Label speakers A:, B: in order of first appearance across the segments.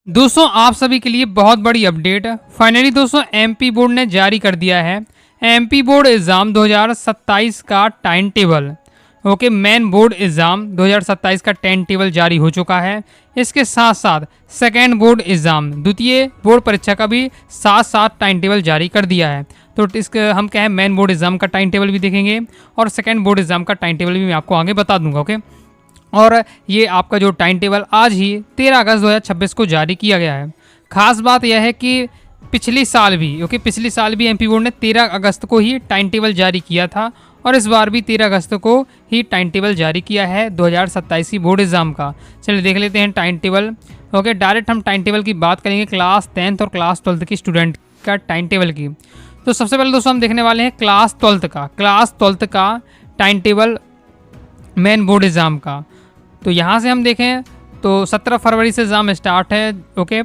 A: दोस्तों आप सभी के लिए बहुत बड़ी अपडेट। फाइनली दोस्तों एमपी बोर्ड ने जारी कर दिया है एमपी बोर्ड एग्ज़ाम 2027 का time table. Okay, main board exam 2027 का टाइम टेबल जारी हो चुका है। इसके साथ साथ सेकेंड बोर्ड एग्ज़ाम द्वितीय बोर्ड परीक्षा का भी साथ साथ टाइम टेबल जारी कर दिया है। तो इसका हम क्या है, मेन बोर्ड एग्ज़ाम का टाइम टेबल भी देखेंगे और सेकेंड बोर्ड एग्ज़ाम का टाइम टेबल भी मैं आपको आगे बता दूंगा। ओके, और ये आपका जो टाइम टेबल आज ही 13 अगस्त 2026 को जारी किया गया है। खास बात यह है कि पिछले साल भी एमपी बोर्ड ने 13 अगस्त को ही टाइम टेबल जारी किया था और इस बार भी 13 अगस्त को ही टाइम टेबल जारी किया है 2027 की बोर्ड एग्ज़ाम का। चलिए देख लेते हैं टाइम टेबल। ओके, डायरेक्ट हम टाइम टेबल की बात करेंगे क्लास 10th और क्लास 12th की स्टूडेंट का टाइम टेबल की। तो सबसे पहले दोस्तों हम देखने वाले हैं क्लास 12th का time table main board exam का। तो यहाँ से हम देखें तो 17 फरवरी से एग्ज़ाम स्टार्ट है। ओके,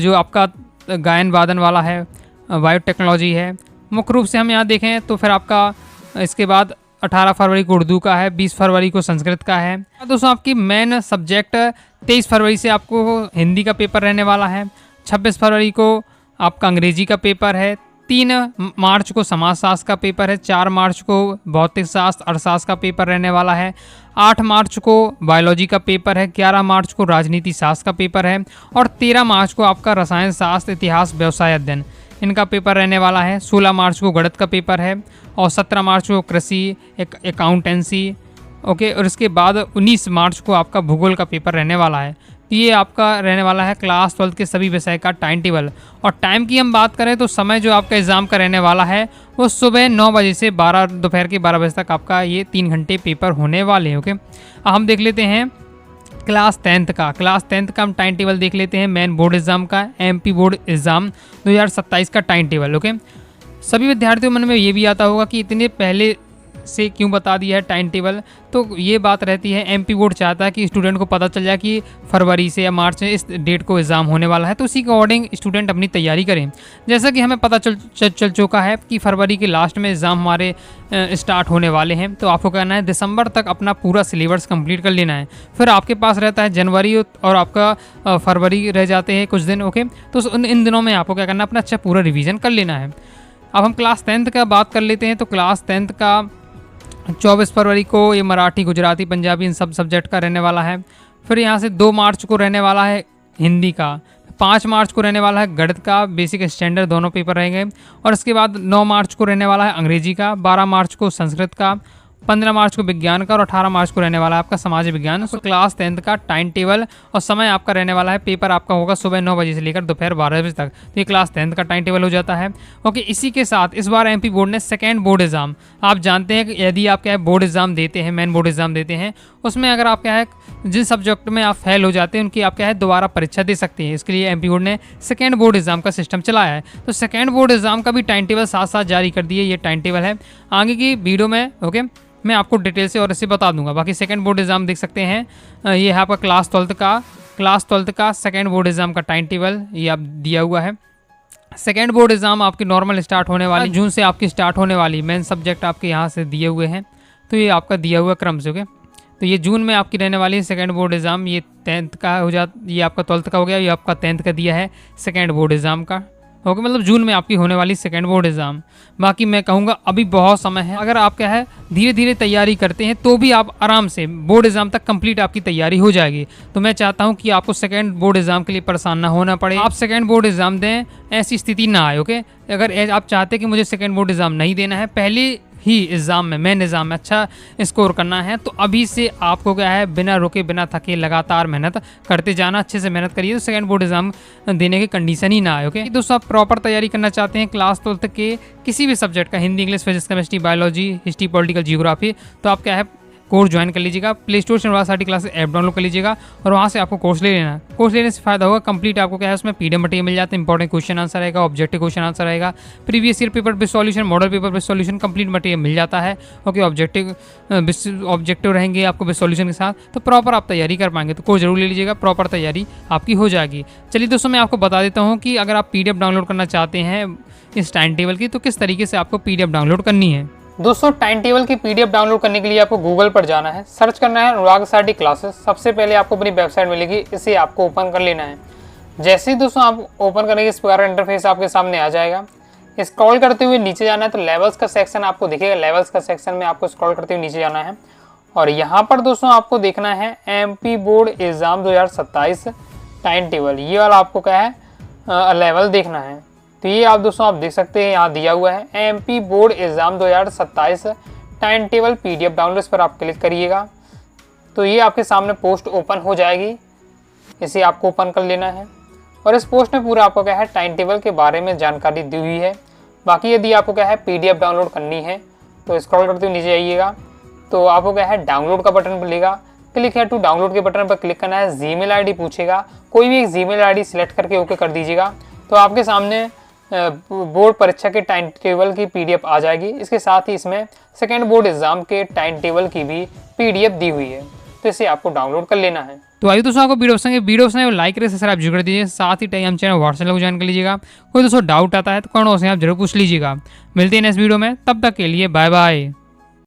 A: जो आपका गायन वादन वाला है, बायोटेक्नोलॉजी है। मुख्य रूप से हम यहाँ देखें तो फिर आपका इसके बाद 18 फरवरी को उर्दू का है, 20 फरवरी को संस्कृत का है। दोस्तों आपकी मेन सब्जेक्ट 23 फरवरी से आपको हिंदी का पेपर रहने वाला है। 26 फरवरी को आपका अंग्रेजी का पेपर है। 3 मार्च को समाजशास्त्र का पेपर है। 4 मार्च को भौतिक शास्त्र अर्थशास्त्र का पेपर रहने वाला है। 8 मार्च को बायोलॉजी का पेपर है। 11 मार्च को राजनीति शास्त्र का पेपर है और 13 मार्च को आपका रसायन शास्त्र इतिहास व्यवसाय अध्ययन इनका पेपर रहने वाला है। 16 मार्च को गणित का पेपर है और 17 मार्च को कृषि अकाउंटेंसी। ओके, और इसके बाद 19 मार्च को आपका भूगोल का पेपर रहने वाला है। तो ये आपका रहने वाला है क्लास 12 के सभी विषय का टाइम टेबल। और टाइम की हम बात करें तो समय जो आपका एग्ज़ाम का रहने वाला है वो सुबह 9 बजे से दोपहर के 12 बजे तक आपका ये 3 घंटे पेपर होने वाले हैं। ओके, अब हम देख लेते हैं क्लास 10th का हम टाइम टेबल देख लेते हैं। मेन बोर्ड एग्ज़ाम का एमपी बोर्ड एग्ज़ाम 2027 का टाइम टेबल। ओके, सभी विद्यार्थियों मन में ये भी आता होगा कि इतने पहले से क्यों बता दिया है टाइम टेबल। तो ये बात रहती है, एमपी बोर्ड चाहता है कि स्टूडेंट को पता चल जाए कि फरवरी से या मार्च में इस डेट को एग्ज़ाम होने वाला है, तो उसी के अकॉर्डिंग स्टूडेंट अपनी तैयारी करें। जैसा कि हमें पता चल चुका है कि फरवरी के लास्ट में एग्ज़ाम हमारे स्टार्ट होने वाले हैं। तो आपको करना है दिसंबर तक अपना पूरा सिलेबस कंप्लीट कर लेना है। फिर आपके पास रहता है जनवरी और आपका फरवरी रह जाते हैं कुछ दिन। ओके, तो इन दिनों में आपको क्या करना है, अपना अच्छा पूरा रिविज़न कर लेना है। अब हम क्लास 10th का बात कर लेते हैं। तो क्लास 10th का 24 फरवरी को ये मराठी गुजराती पंजाबी इन सब सब्जेक्ट का रहने वाला है। फिर यहाँ से 2 मार्च को रहने वाला है हिंदी का। 5 मार्च को रहने वाला है गणित का, बेसिक स्टैंडर्ड दोनों पेपर रहेंगे। और इसके बाद 9 मार्च को रहने वाला है अंग्रेजी का। 12 मार्च को संस्कृत का। 15 मार्च को विज्ञान का और 18 मार्च को रहने वाला है आपका समाज विज्ञान। तो क्लास 10th का टाइम टेबल और समय आपका रहने वाला है, पेपर आपका होगा सुबह 9 बजे से लेकर दोपहर 12 बजे तक। तो ये क्लास 10th का टाइम टेबल हो जाता है। ओके, इसी के साथ इस बार एमपी बोर्ड ने सेकेंड बोर्ड एग्ज़ाम, आप जानते हैं कि यदि आप क्या है बोर्ड एग्ज़ाम देते हैं, मेन बोर्ड एग्ज़ाम देते हैं, उसमें अगर आप क्या है जिस सब्जेक्ट में आप फेल हो जाते हैं उनकी आप क्या है दोबारा परीक्षा दे सकते हैं। इसके लिए एमपी बोर्ड ने सेकेंड बोर्ड एग्ज़ाम का सिस्टम चलाया है। तो सेकेंड बोर्ड एग्ज़ाम का भी टाइम टेबल साथ साथ जारी कर दिए। ये टाइम टेबल है, आगे की वीडियो में ओके मैं आपको डिटेल से और इसे बता दूंगा। बाकी सेकंड बोर्ड एग्ज़ाम देख सकते हैं। ये है आपका क्लास 12th का सेकंड बोर्ड एग्ज़ाम का टाइम टेबल ये आप दिया हुआ है। सेकंड बोर्ड एग्ज़ाम आपकी नॉर्मल स्टार्ट होने वाली जून से आपकी स्टार्ट होने वाली मेन सब्जेक्ट आपके यहाँ से दिए हुए हैं। तो ये आपका दिया हुआ क्रम से। ओके, तो ये जून में आपकी रहने वाली है सेकंड बोर्ड एग्ज़ाम। ये 10th का हो जाता, ये आपका 12th का हो गया, ये आपका 10th का दिया है सेकंड बोर्ड एग्ज़ाम का। ओके, मतलब जून में आपकी होने वाली सेकंड बोर्ड एग्ज़ाम। बाकी मैं कहूँगा अभी बहुत समय है, अगर आप क्या है धीरे धीरे तैयारी करते हैं तो भी आप आराम से बोर्ड एग्ज़ाम तक कंप्लीट आपकी तैयारी हो जाएगी। तो मैं चाहता हूँ कि आपको सेकंड बोर्ड एग्ज़ाम के लिए परेशान ना होना पड़े, आप सेकंड बोर्ड एग्ज़ाम दें, ऐसी स्थिति ना आए। ओके, अगर आप चाहते हैं कि मुझे सेकंड बोर्ड एग्ज़ाम नहीं देना है, पहले ही एग्ज़ाम में मेन एग्ज़ाम में अच्छा स्कोर करना है, तो अभी से आपको क्या है बिना रुके बिना थके लगातार मेहनत करते जाना। अच्छे से मेहनत करिए तो सेकंड बोर्ड एग्ज़ाम देने की कंडीशन ही ना आए। ओके, दोस्तों आप प्रॉपर तैयारी करना चाहते हैं क्लास 12th के किसी भी सब्जेक्ट का, Hindi English physics chemistry biology history political geography, तो आप क्या है कोर्स ज्वाइन कर लीजिएगा। प्ले स्टोर से यूनिवर्सिटी क्लासेस ऐप डाउनलोड कर लीजिएगा और वहाँ से आपको कोर्स ले लेना। कोर्स लेने से फायदा होगा, कंप्लीट आपको क्या है उसमें पीडीएफ मटेरियल मिल जाता है, इंपॉर्टेंट क्वेश्चन आंसर रहेगा, ऑब्जेक्टिव क्वेश्चन आंसर रहेगा, previous year paper based solution, model paper based solution, complete material मिल जाता है। ओके, ऑब्जेक्टिव रहेंगे आपको बेस्ड सॉल्यूशन के साथ, तो प्रॉपर आप तैयारी कर पाएंगे। तो कोर्स जरूर ले लीजिएगा, प्रॉपर तैयारी आपकी हो जाएगी। चलिए दोस्तों मैं आपको बता देता हूँ कि अगर आप पीडीएफ डाउनलोड करना चाहते हैं इस टाइम टेबल की, तो किस तरीके से आपको पीडीएफ डाउनलोड करनी है। दोस्तों टाइम टेबल की पीडीएफ डाउनलोड करने के लिए आपको गूगल पर जाना है, सर्च करना है अनुराग सारडी क्लासेस। सबसे पहले आपको अपनी वेबसाइट मिलेगी, इसे आपको ओपन कर लेना है। जैसे ही दोस्तों आप ओपन करेंगे इस प्रकार का इंटरफेस आपके सामने आ जाएगा। स्क्रॉल करते हुए नीचे जाना है तो लेवल्स का सेक्शन आपको दिखेगा। लेवल्स का सेक्शन में आपको स्क्रॉल करते हुए नीचे जाना है और यहाँ पर दोस्तों आपको देखना है MP board exam 2027 time table. ये वाला आपको क्या है लेवल देखना है। तो ये आप दोस्तों आप देख सकते हैं यहाँ दिया हुआ है MP board exam 2027 time table PDF download पर आप क्लिक करिएगा तो ये आपके सामने पोस्ट ओपन हो जाएगी। इसे आपको ओपन कर लेना है और इस पोस्ट में पूरा आपको क्या है टाइम टेबल के बारे में जानकारी दी हुई है। बाकी यदि आपको क्या है PDF डाउनलोड करनी है तो स्क्रॉल करते हुए नीचे आइएगा तो आपको क्या है डाउनलोड का बटन मिलेगा। क्लिक है टू डाउनलोड के बटन पर क्लिक करना है। जीमेल आईडी पूछेगा, कोई भी एक जीमेल आईडी सिलेक्ट करके ओके कर दीजिएगा तो आपके सामने बोर्ड परीक्षा के टाइम टेबल की PDF आ जाएगी। इसके साथ ही इसमें सेकेंड बोर्ड एग्जाम के टाइम टेबल की भी PDF दी हुई है तो इसे आपको डाउनलोड कर लेना है। तो आइए दोस्तों आपको वीडियो पसंद है लाइक करें, सब्सक्राइब जरूर कर दीजिए। साथ ही टाइम चैनल व्हाट्सएप को ज्वाइन कर लीजिएगा। कोई दोस्तों डाउट आता है तो कमेंट बॉक्स में आप जरूर पूछ लीजिएगा। मिलते हैं नेक्स्ट वीडियो में, तब तक के लिए बाय बाय।